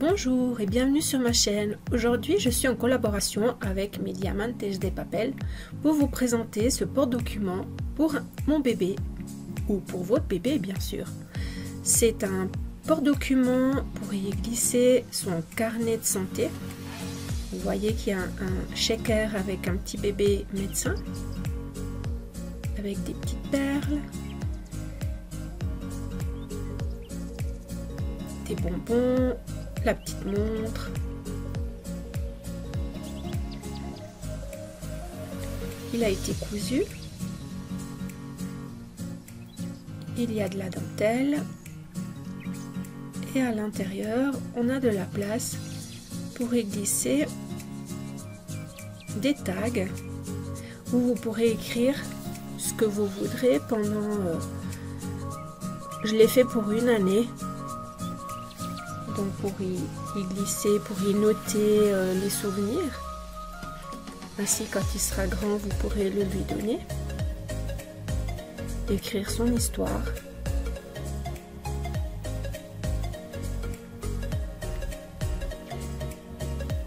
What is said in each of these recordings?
Bonjour et bienvenue sur ma chaîne. Aujourd'hui, je suis en collaboration avec Mediamantes de Papel pour vous présenter ce porte-document pour mon bébé ou pour votre bébé bien sûr. C'est un porte-document pour y glisser son carnet de santé. Vous voyez qu'il y a un shaker avec un petit bébé médecin avec des petites perles, des bonbons, la petite montre, il a été cousu, il y a de la dentelle et à l'intérieur on a de la place pour y glisser des tags où vous pourrez écrire ce que vous voudrez pendant je l'ai fait pour une année. Donc pour y glisser, pour y noter les souvenirs. Ainsi quand il sera grand, vous pourrez le lui donner. Écrire son histoire.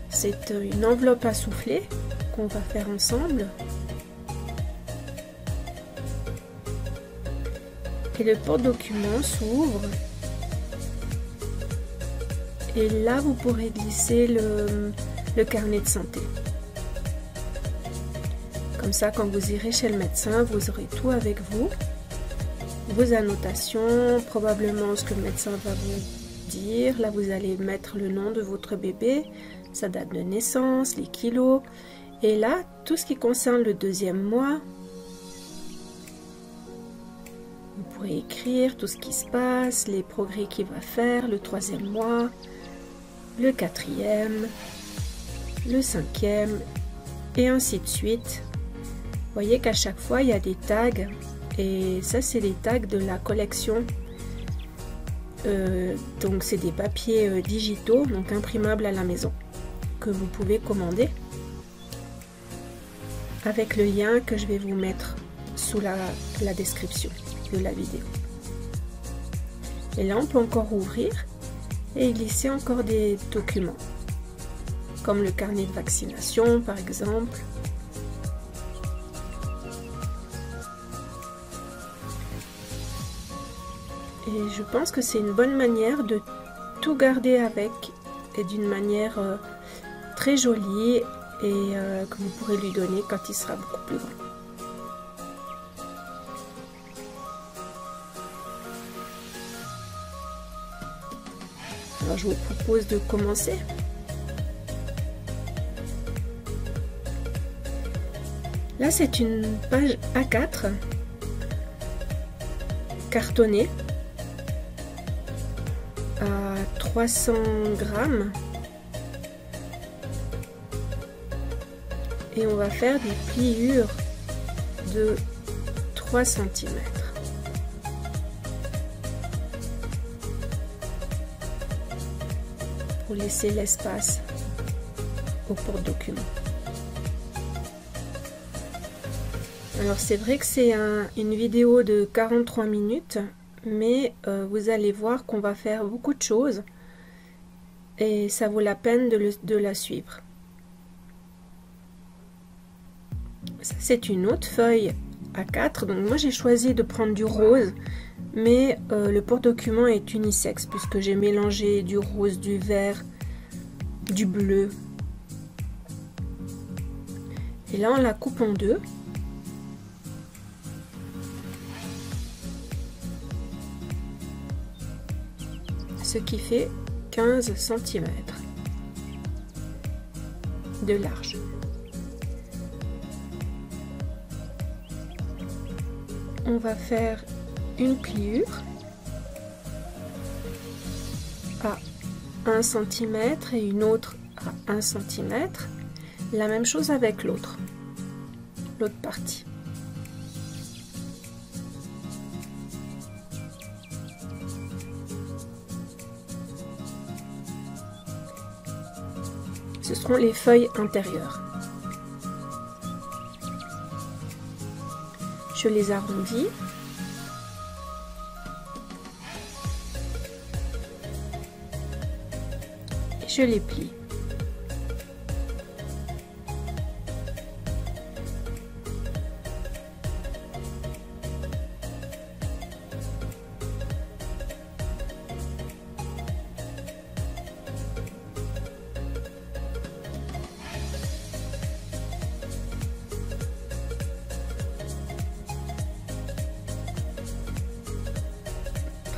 C'est une enveloppe à souffler qu'on va faire ensemble. Et le porte-document s'ouvre. Et là, vous pourrez glisser le carnet de santé. Comme ça, quand vous irez chez le médecin, vous aurez tout avec vous. Vos annotations, probablement ce que le médecin va vous dire. Là, vous allez mettre le nom de votre bébé, sa date de naissance, les kilos. Et là, tout ce qui concerne le deuxième mois, vous pourrez écrire tout ce qui se passe, les progrès qu'il va faire, le troisième mois, le quatrième, le cinquième et ainsi de suite. Vous voyez qu'à chaque fois il y a des tags et ça c'est les tags de la collection. Donc c'est des papiers digitaux, donc imprimables à la maison que vous pouvez commander avec le lien que je vais vous mettre sous la description de la vidéo. Et là on peut encore ouvrir et glisser encore des documents comme le carnet de vaccination par exemple. Et je pense que c'est une bonne manière de tout garder avec et d'une manière très jolie et que vous pourrez lui donner quand il sera beaucoup plus grand. Alors je vous propose de commencer. Là c'est une page A4 cartonnée à 300 grammes et on va faire des pliures de 3 cm. Pour laisser l'espace au porte-document. Alors c'est vrai que c'est une vidéo de 43 minutes, mais vous allez voir qu'on va faire beaucoup de choses et ça vaut la peine de la suivre. Ça c'est une autre feuille A4, donc moi j'ai choisi de prendre du rose. Mais le porte-document est unisexe puisque j'ai mélangé du rose, du vert, du bleu. Et là on la coupe en deux. Ce qui fait 15 cm de large. On va faire une pliure à 1 cm et une autre à 1 cm. La même chose avec l'autre partie. Ce seront les feuilles intérieures. Je les arrondis. et je les plie.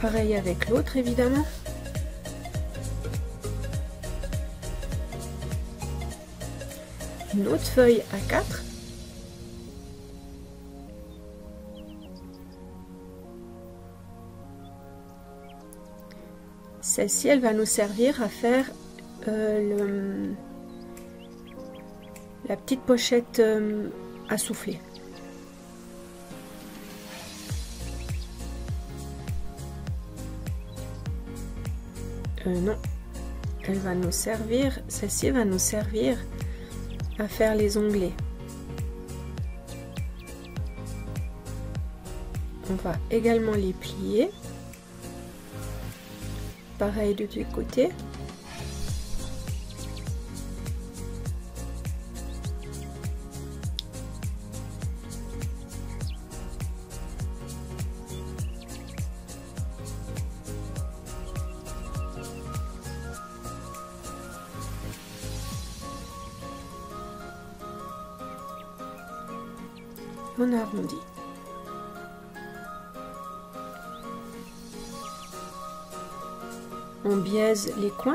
Pareil avec l'autre évidemment. Une autre feuille A4. Celle-ci, elle va nous servir à faire la petite pochette à souffler. Non, elle va nous servir, celle-ci va nous servir à faire les onglets. On va également les plier. Pareil de tous les côtés. On arrondit. On biaise les coins.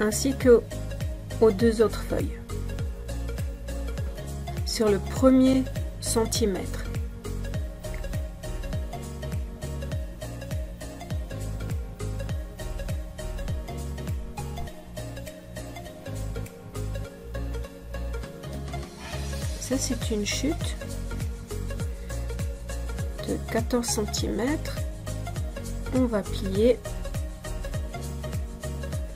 Ainsi que aux deux autres feuilles. Sur le premier centimètre. Ça, c'est une chute de 14 cm. On va plier,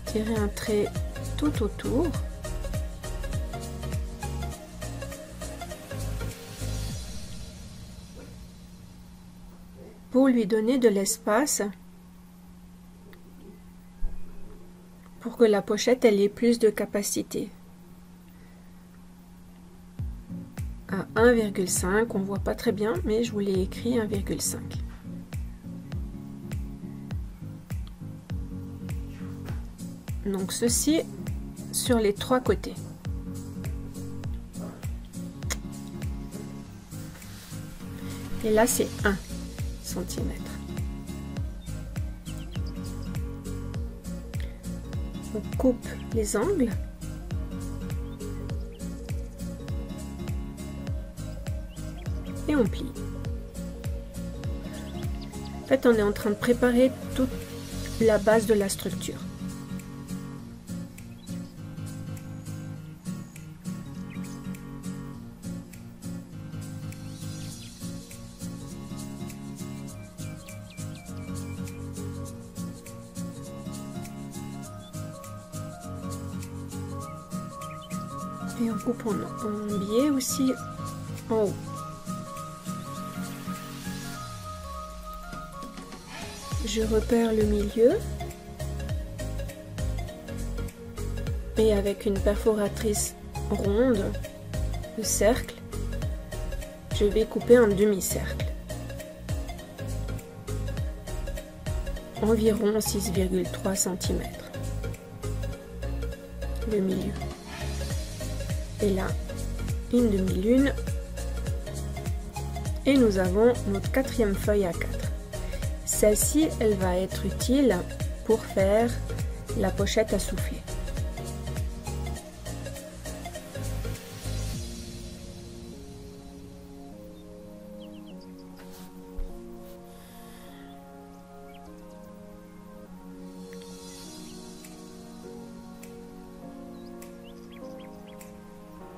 tirer un trait tout autour. Pour lui donner de l'espace, pour que la pochette elle ait plus de capacité. À 1,5, on voit pas très bien, mais je vous l'ai écrit 1,5. Donc ceci sur les trois côtés. Et là c'est 1 cm. On coupe les angles. Et on plie. En fait, on est en train de préparer toute la base de la structure. Et on coupe en biais aussi en haut. Je repère le milieu et avec une perforatrice ronde, le cercle, je vais couper un demi-cercle, environ 6,3 cm, le milieu. Et là, une demi-lune, et nous avons notre quatrième feuille A4. Celle-ci, elle va être utile pour faire la pochette à souffler.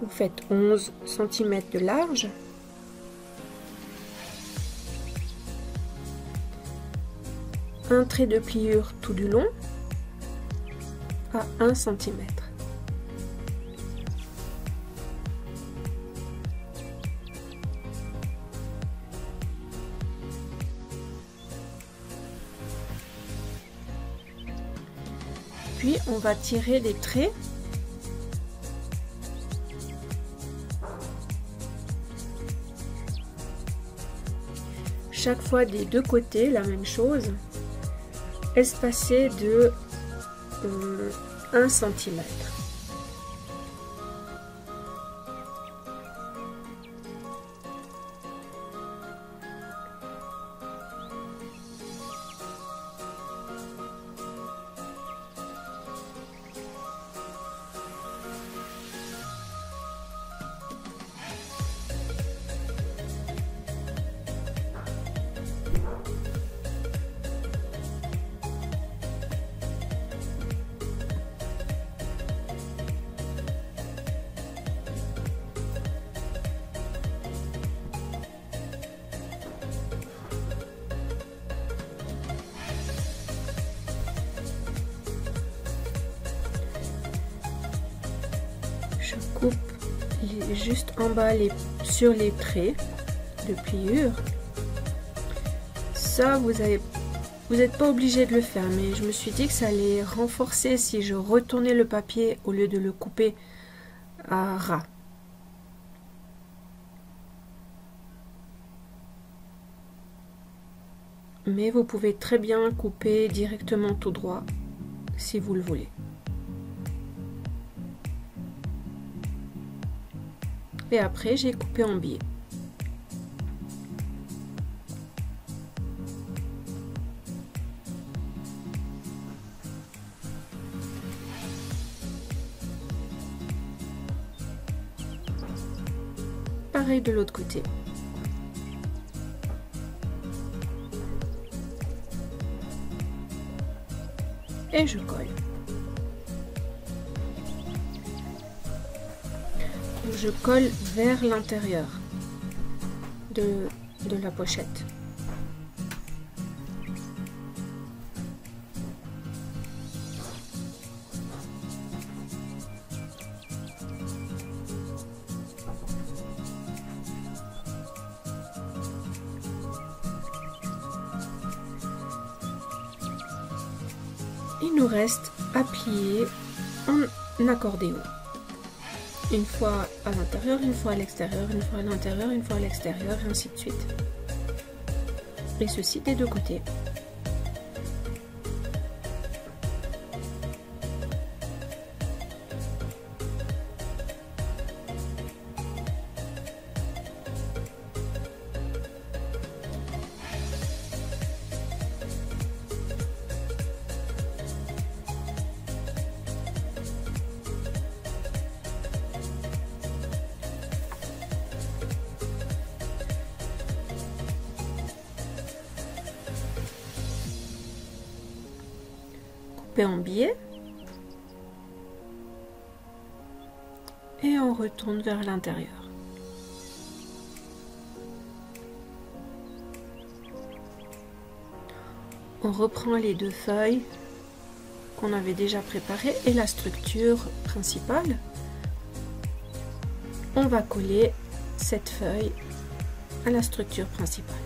Vous faites 11 cm de large. Un trait de pliure tout du long à 1 cm. Puis on va tirer les traits. Chaque fois des deux côtés, la même chose, espacé de 1 cm. Je coupe juste en bas sur les traits de pliure. Ça, vous n'êtes pas obligé de le faire, mais je me suis dit que ça allait renforcer si je retournais le papier au lieu de le couper à ras. Mais vous pouvez très bien couper directement tout droit si vous le voulez. Et après, j'ai coupé en biais. Pareil de l'autre côté. Et je colle. Je colle vers l'intérieur de la pochette. Il nous reste à plier en accordéon. Une fois à l'intérieur, une fois à l'extérieur, une fois à l'intérieur, une fois à l'extérieur, et ainsi de suite. Et ceci des deux côtés. En biais et on retourne vers l'intérieur. On reprend les deux feuilles qu'on avait déjà préparées et la structure principale. On va coller cette feuille à la structure principale.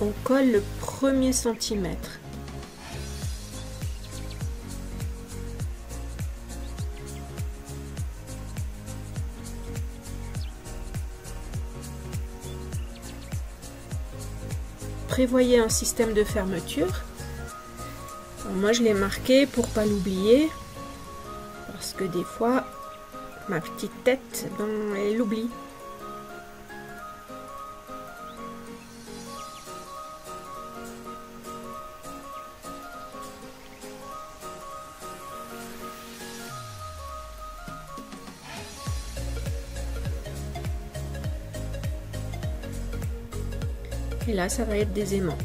On colle le premier centimètre. Prévoyez un système de fermeture. Alors moi je l'ai marqué pour pas l'oublier parce que des fois ma petite tête, elle l'oublie. Et là, ça va être des aimants.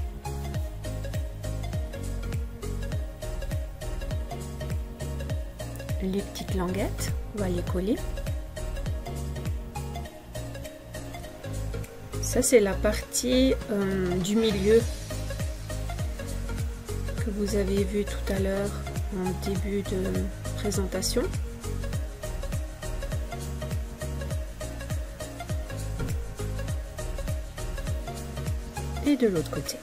Les petites languettes, on va les coller. Ça, c'est la partie du milieu que vous avez vu tout à l'heure en début de présentation. et de l'autre côté.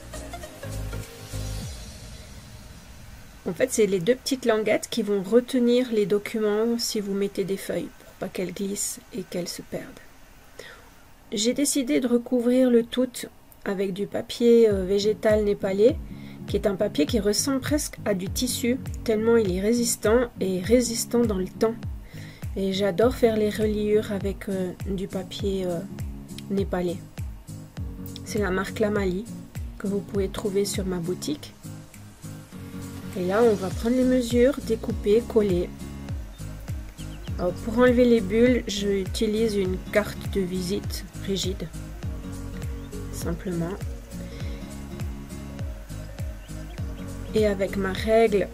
En fait, c'est les deux petites languettes qui vont retenir les documents si vous mettez des feuilles pour pas qu'elles glissent et qu'elles se perdent. J'ai décidé de recouvrir le tout avec du papier végétal népalais, qui est un papier qui ressemble presque à du tissu, tellement il est résistant et résistant dans le temps. Et j'adore faire les reliures avec du papier népalais. C'est la marque Lamali que vous pouvez trouver sur ma boutique. Et là, on va prendre les mesures, découper, coller. Alors, pour enlever les bulles, j'utilise une carte de visite rigide, simplement. Et avec ma règle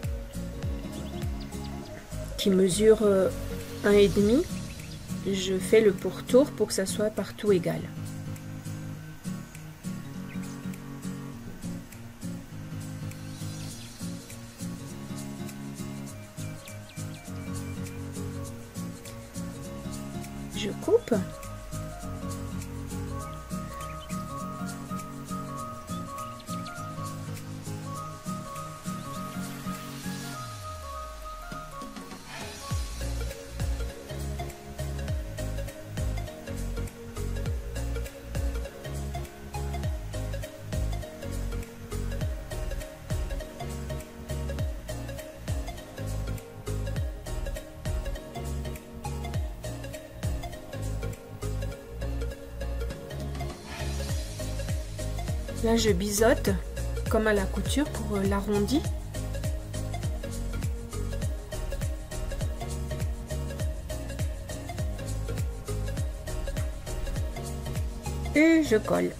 qui mesure 1,5, je fais le pourtour pour que ça soit partout égal. Je coupe. Là, je biseaute comme à la couture pour l'arrondi. Et je colle.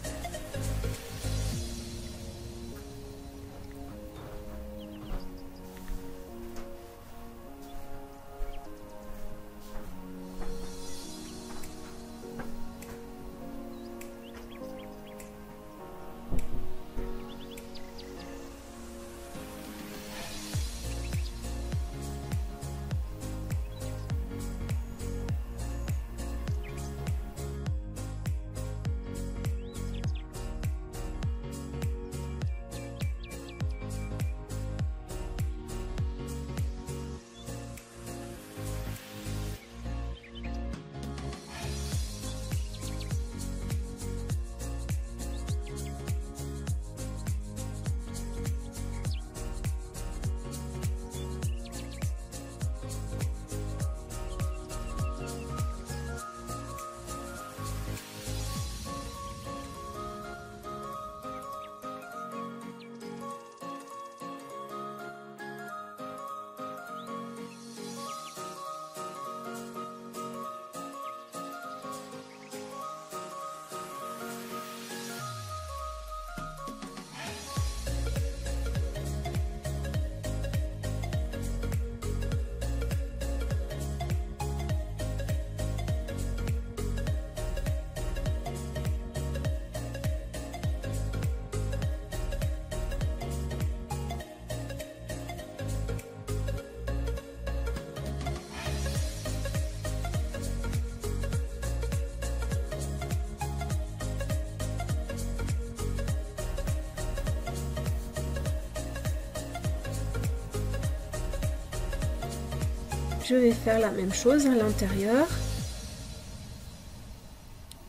Je vais faire la même chose à l'intérieur.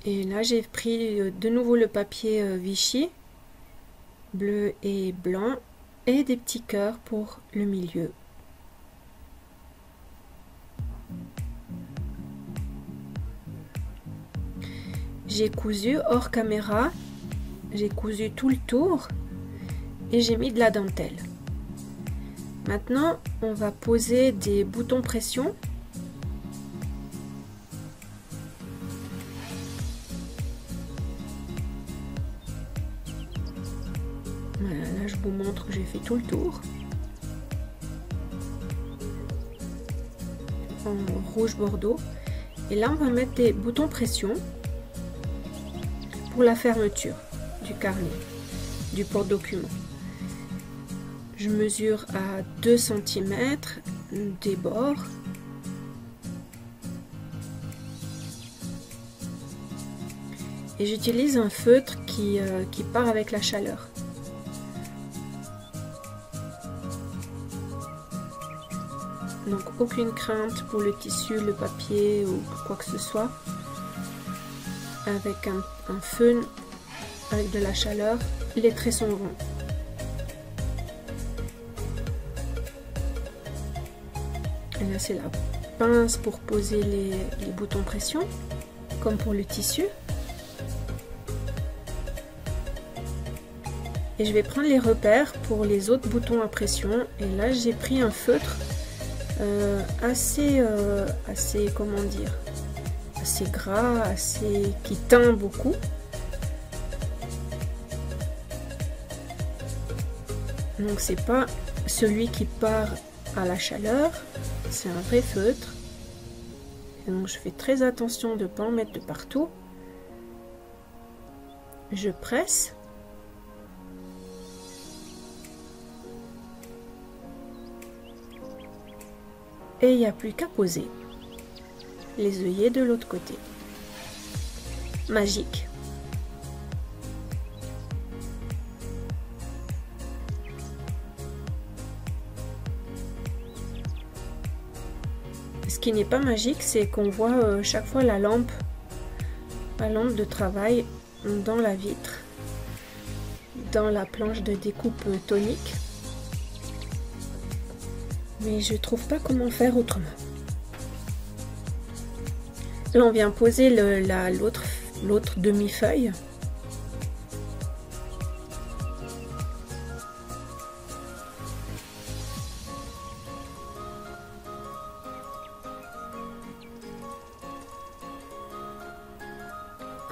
Et là, j'ai pris de nouveau le papier Vichy, bleu et blanc, et des petits cœurs pour le milieu. J'ai cousu hors caméra, j'ai cousu tout le tour et j'ai mis de la dentelle. Maintenant, on va poser des boutons pression. Voilà, là je vous montre que j'ai fait tout le tour. En rouge bordeaux. Et là, on va mettre des boutons pression pour la fermeture du carnet, du porte-document. Je mesure à 2 cm des bords. Et j'utilise un feutre qui part avec la chaleur. Donc aucune crainte pour le tissu, le papier ou quoi que ce soit. Avec un feu, avec de la chaleur, les traits sont ronds. Et là c'est la pince pour poser les boutons pression, comme pour le tissu. Et je vais prendre les repères pour les autres boutons à pression. Et là j'ai pris un feutre assez comment dire, assez gras, qui teint beaucoup. Donc c'est pas celui qui part à la chaleur, c'est un vrai feutre. Et donc je fais très attention de ne pas en mettre de partout. Je presse. Et il n'y a plus qu'à poser les œillets de l'autre côté. Magique. Ce qui n'est pas magique, c'est qu'on voit chaque fois la lampe de travail dans la vitre, dans la planche de découpe tonique. Mais je trouve pas comment faire autrement. Là on vient poser l'autre demi-feuille.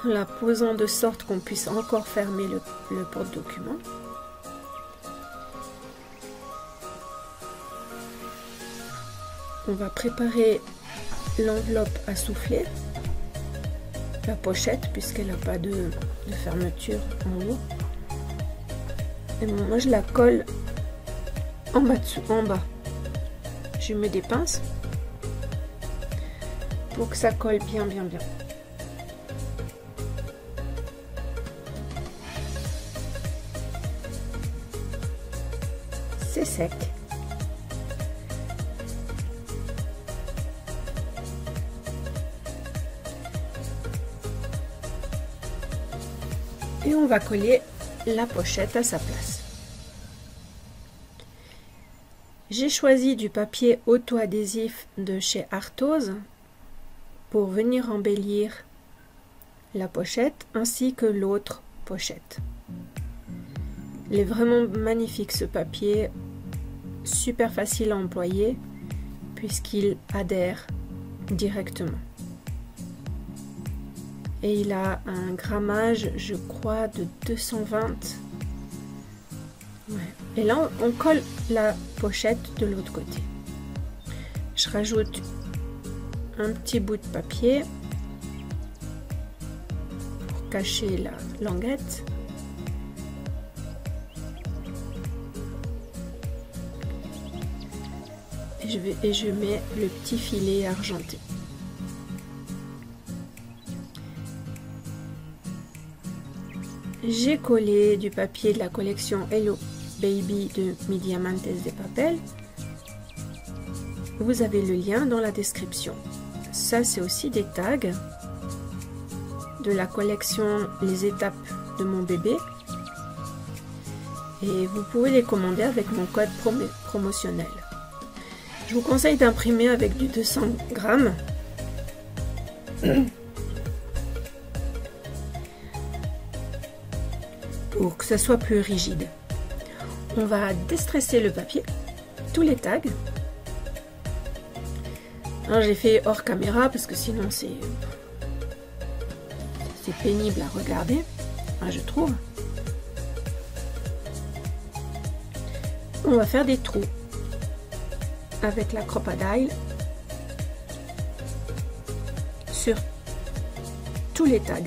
En la posant de sorte qu'on puisse encore fermer le porte-document. On va préparer l'enveloppe à souffler, la pochette, puisqu'elle n'a pas de fermeture en haut. Et bon, moi je la colle en bas. Je mets des pinces pour que ça colle bien. C'est sec. Et on va coller la pochette à sa place. J'ai choisi du papier auto-adhésif de chez Arthose pour venir embellir la pochette ainsi que l'autre pochette. Il est vraiment magnifique ce papier, super facile à employer puisqu'il adhère directement. Et il a un grammage, je crois, de 220. Ouais. Et là, on colle la pochette de l'autre côté. Je rajoute un petit bout de papier pour cacher la languette. Et je mets le petit filet argenté. J'ai collé du papier de la collection Hello Baby de Mi Diamantes de Papel. Vous avez le lien dans la description. Ça, c'est aussi des tags de la collection Les étapes de mon bébé. Et vous pouvez les commander avec mon code promotionnel. Je vous conseille d'imprimer avec du 200 grammes. Pour que ça soit plus rigide. On va déstresser le papier, tous les tags. J'ai fait hors caméra parce que sinon c'est pénible à regarder, je trouve. On va faire des trous avec la Crop-A-Dile sur tous les tags.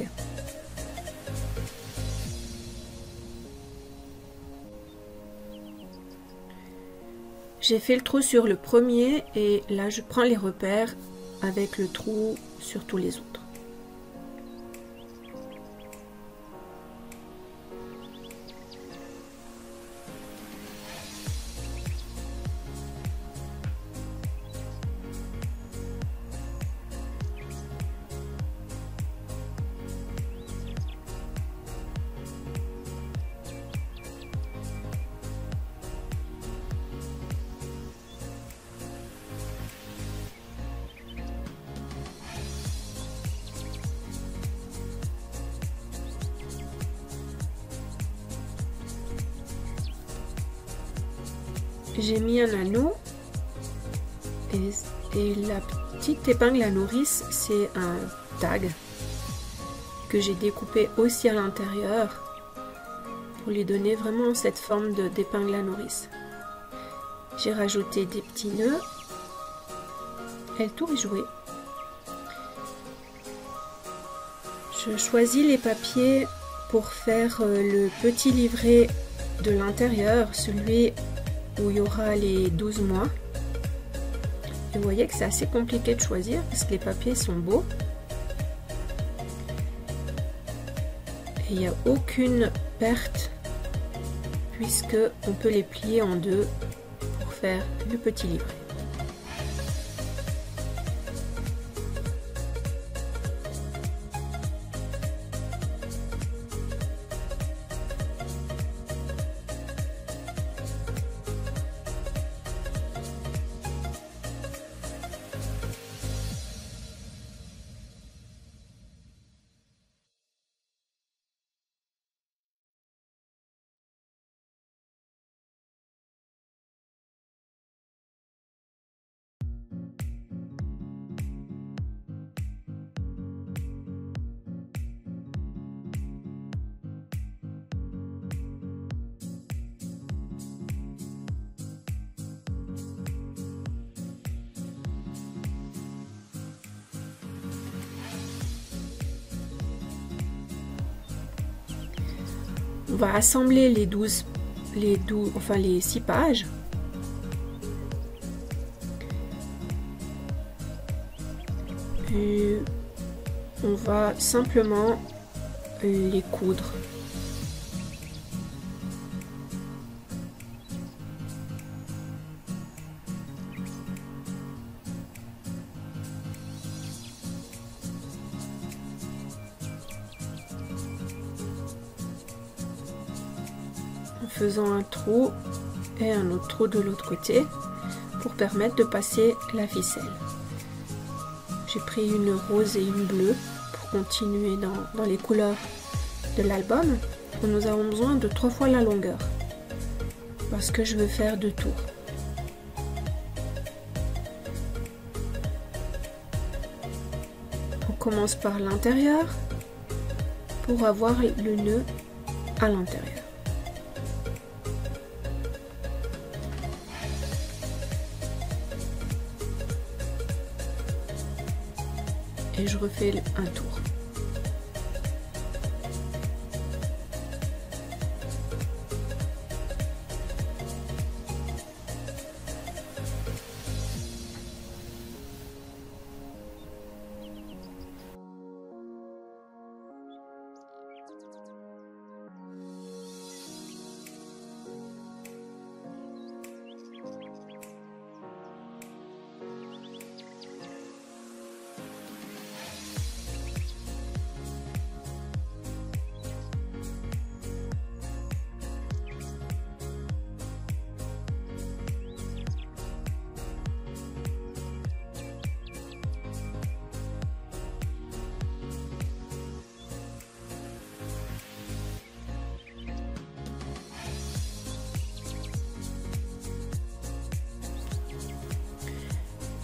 J'ai fait le trou sur le premier et là je prends les repères avec le trou sur tous les autres. j'ai mis un anneau et la petite épingle à nourrice, c'est un tag que j'ai découpé aussi à l'intérieur pour lui donner vraiment cette forme d'épingle à nourrice. J'ai rajouté des petits nœuds et le tour est joué. Je choisis les papiers pour faire le petit livret de l'intérieur, celui où il y aura les 12 mois. Et vous voyez que c'est assez compliqué de choisir parce que les papiers sont beaux. Et il n'y a aucune perte puisque on peut les plier en deux pour faire le petit livret. On va assembler les 6 pages. Et on va simplement les coudre. En faisant un trou et un autre trou de l'autre côté pour permettre de passer la ficelle. J'ai pris une rose et une bleue pour continuer dans les couleurs de l'album. Nous avons besoin de 3 fois la longueur parce que je veux faire 2 tours. On commence par l'intérieur pour avoir le nœud à l'intérieur. Et je refais un tour.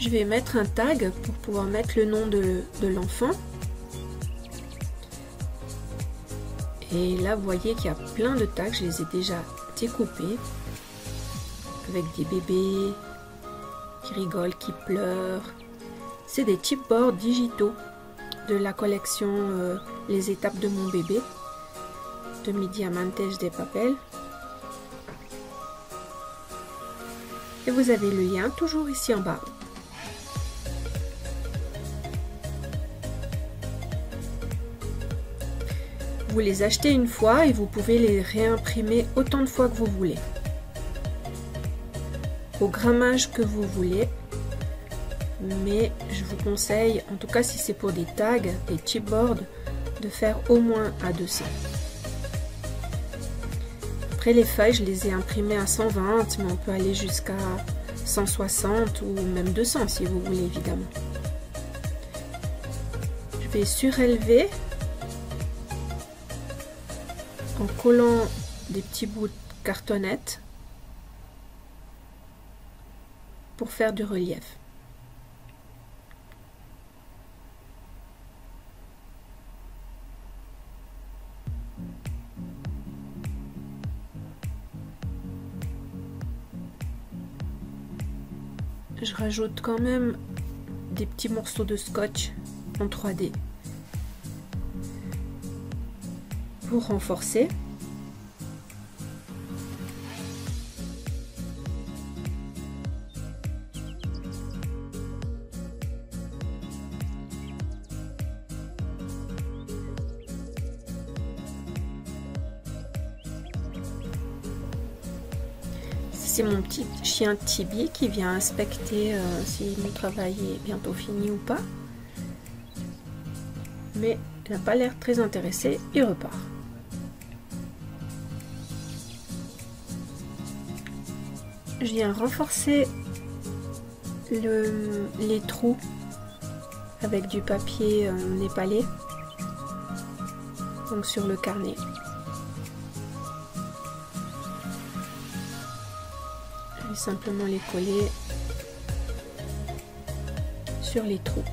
Je vais mettre un tag pour pouvoir mettre le nom de l'enfant. Et là, vous voyez qu'il y a plein de tags, je les ai déjà découpés. Avec des bébés qui rigolent, qui pleurent. C'est des chipboards digitaux de la collection Les étapes de mon bébé de Mi Diamantes de Papel. Et vous avez le lien toujours ici en bas. Vous les achetez une fois et vous pouvez les réimprimer autant de fois que vous voulez. Au grammage que vous voulez. Mais je vous conseille, en tout cas si c'est pour des tags et chipboards, de faire au moins à 200. Après les feuilles, je les ai imprimées à 120, mais on peut aller jusqu'à 160 ou même 200 si vous voulez évidemment. Je vais surélever en collant des petits bouts de cartonnette pour faire du relief. Je rajoute quand même des petits morceaux de scotch en 3D pour renforcer. C'est mon petit chien Tibi qui vient inspecter si mon travail est bientôt fini ou pas. Mais il n'a pas l'air très intéressé, il repart. Je viens renforcer les trous avec du papier népalais, donc sur le carnet. Je vais simplement les coller sur les trous.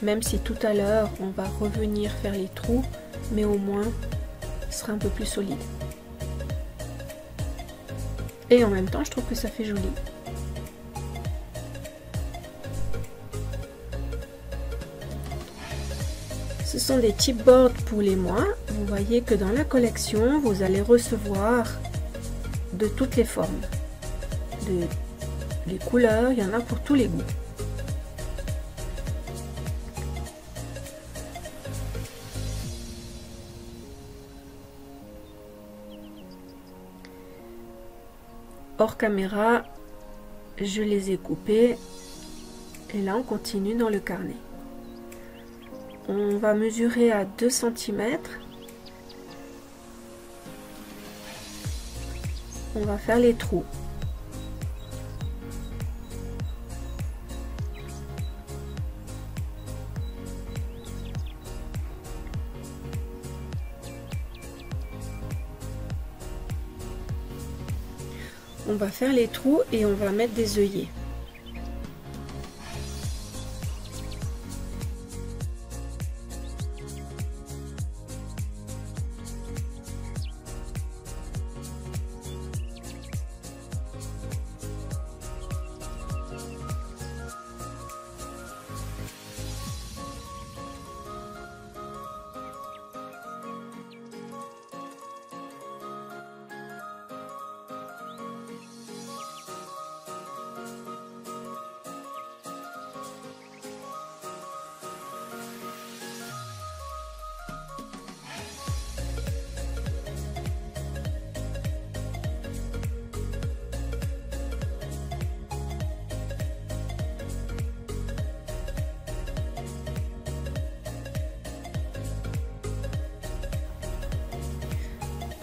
Même si tout à l'heure on va revenir faire les trous, mais au moins ce sera un peu plus solide. Et en même temps je trouve que ça fait joli. Ce sont des chipboards pour les mois. Vous voyez que dans la collection vous allez recevoir de toutes les formes, les couleurs, il y en a pour tous les goûts. Hors caméra, je les ai coupés et là on continue dans le carnet. On va mesurer à 2 cm. On va faire les trous. On va faire les trous et on va mettre des œillets.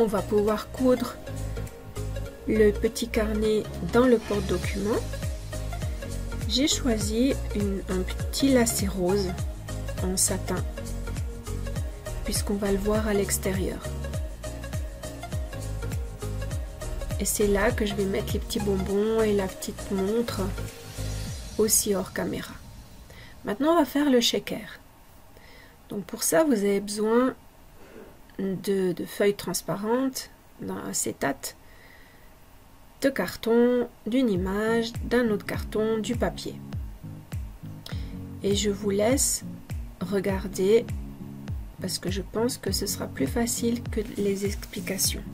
On va pouvoir coudre le petit carnet dans le porte-document. J'ai choisi un petit lacet rose en satin, puisqu'on va le voir à l'extérieur. Et c'est là que je vais mettre les petits bonbons et la petite montre, aussi hors caméra. Maintenant, on va faire le shaker. Donc pour ça, vous avez besoin de feuilles transparentes, d'un acétate, de carton, d'une image, d'un autre carton, du papier. Et je vous laisse regarder parce que je pense que ce sera plus facile que les explications.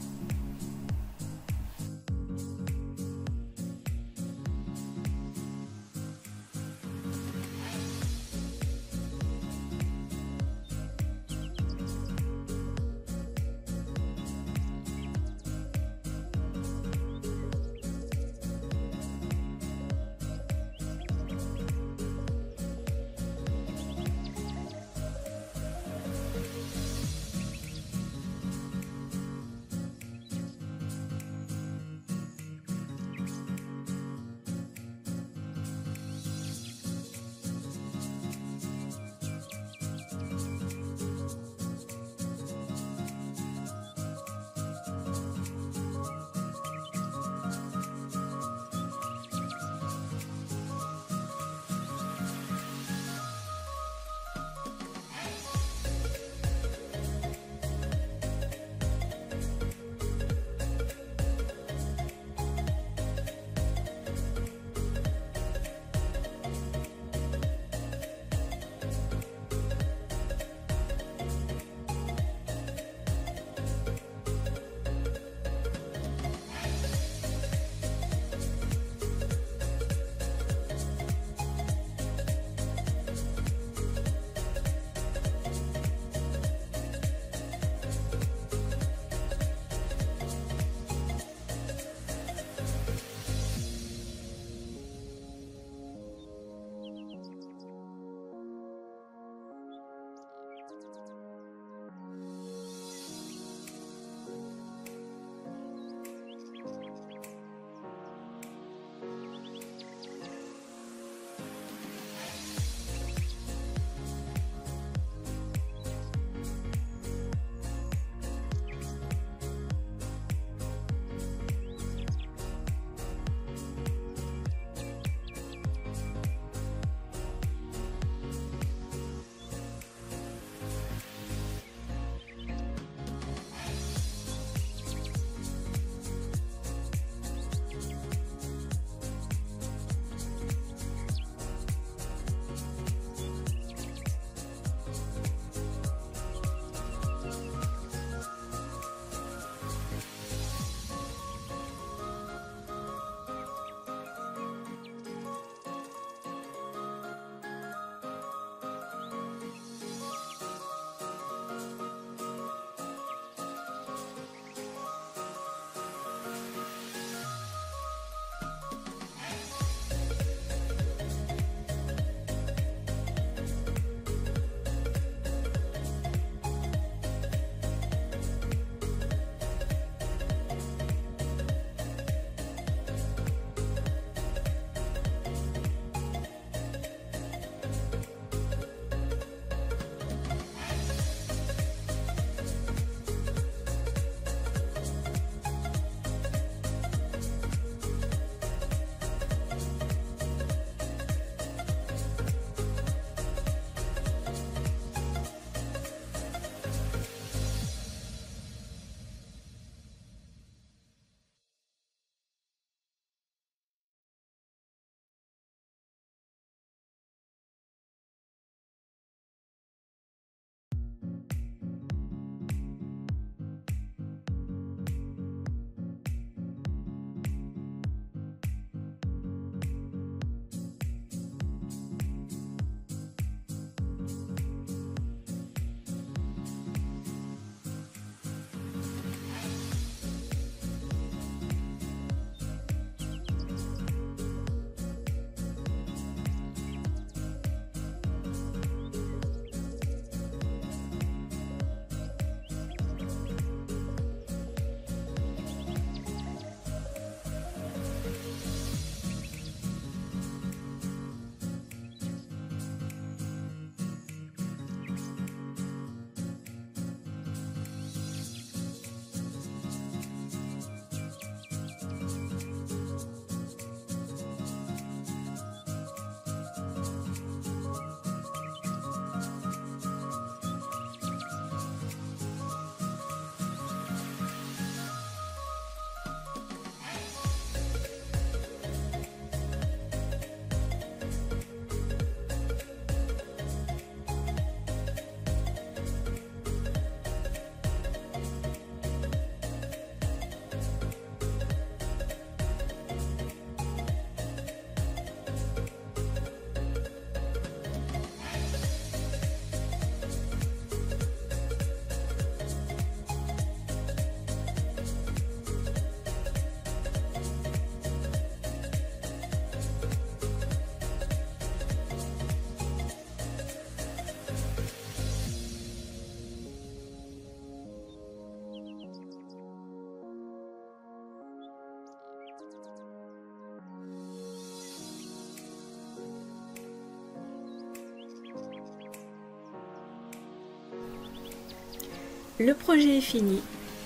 le projet est fini.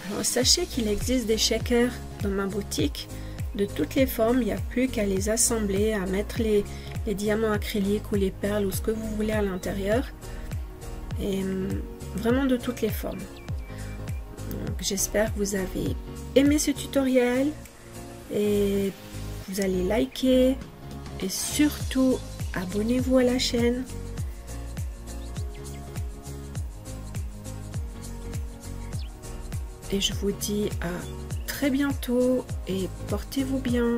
Alors, sachez qu'il existe des shakers dans ma boutique de toutes les formes. Il n'y a plus qu'à les assembler, à mettre les diamants acryliques ou les perles ou ce que vous voulez à l'intérieur. Et vraiment de toutes les formes. J'espère que vous avez aimé ce tutoriel et vous allez liker et surtout abonnez-vous à la chaîne. Et je vous dis à très bientôt et portez-vous bien.